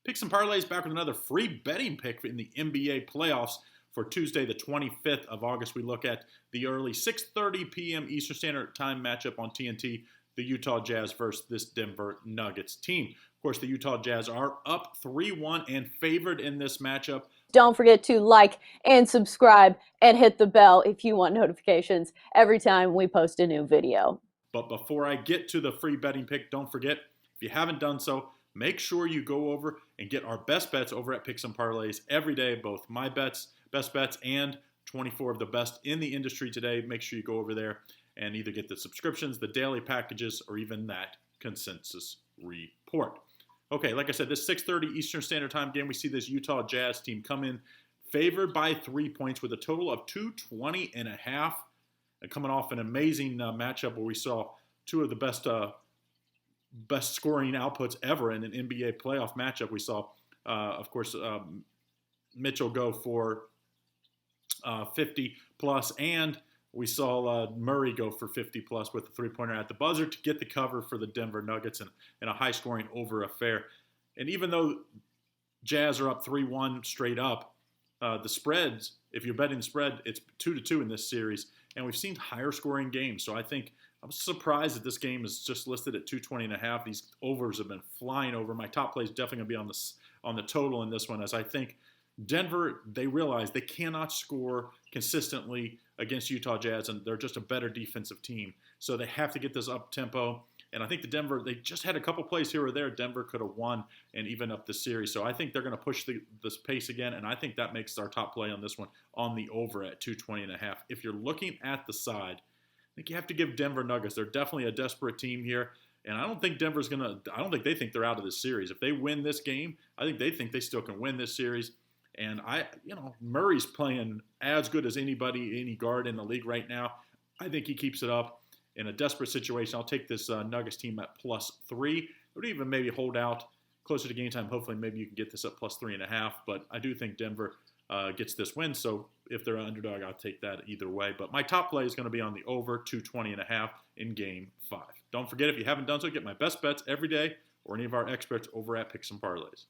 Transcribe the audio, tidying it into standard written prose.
Picks and Parlays back with another free betting pick in the NBA playoffs for Tuesday, the 25th of August. We look at the early 6:30 p.m. Eastern Standard Time matchup on TNT, the Utah Jazz versus this Denver Nuggets team. Of course, the Utah Jazz are up 3-1 and favored in this matchup. Don't forget to like and subscribe and hit the bell if you want notifications every time we post a new video. But before I get to the free betting pick, don't forget, if you haven't done so, make sure you go over and get our best bets over at Picks and Parlays every day, both my bets, best bets, and 24 of the best in the industry today. Make sure you go over there and either get the subscriptions, the daily packages, or even that consensus report. Okay, like I said, this 6:30 Eastern Standard Time game, we see this Utah Jazz team come in favored by 3 points with a total of 220.5. And coming off an amazing matchup where we saw two of the best scoring outputs ever in an NBA playoff matchup. We saw, of course, Mitchell go for 50 plus, and we saw Murray go for 50 plus with the three-pointer at the buzzer to get the cover for the Denver Nuggets in a high-scoring over affair. And even though Jazz are up 3-1 straight up, the spreads, if you're betting the spread, it's 2-2 in this series, and we've seen higher scoring games. So I'm surprised that this game is just listed at 220.5. These overs have been flying over. My top play is definitely going to be on the total in this one, as I think Denver, they realize they cannot score consistently against Utah Jazz, and they're just a better defensive team. So they have to get this up tempo. And I think they just had a couple plays here or there. Denver could have won and even up the series. So I think they're going to push this pace again, and I think that makes our top play on this one on the over at 220.5. If you're looking at the side, I think you have to give Denver Nuggets. They're definitely a desperate team here. And I don't think I don't think they think they're out of this series. If they win this game, I think they think they still can win this series. And Murray's playing as good as anybody, any guard in the league right now. I think he keeps it up in a desperate situation. I'll take this Nuggets team at +3. I would even maybe hold out closer to game time. Hopefully, maybe you can get this up +3.5. But I do think Denver gets this win. So if they're an underdog, I'll take that either way. But my top play is going to be on the over 220.5 in Game 5. Don't forget, if you haven't done so, get my best bets every day or any of our experts over at Picks and Parlays.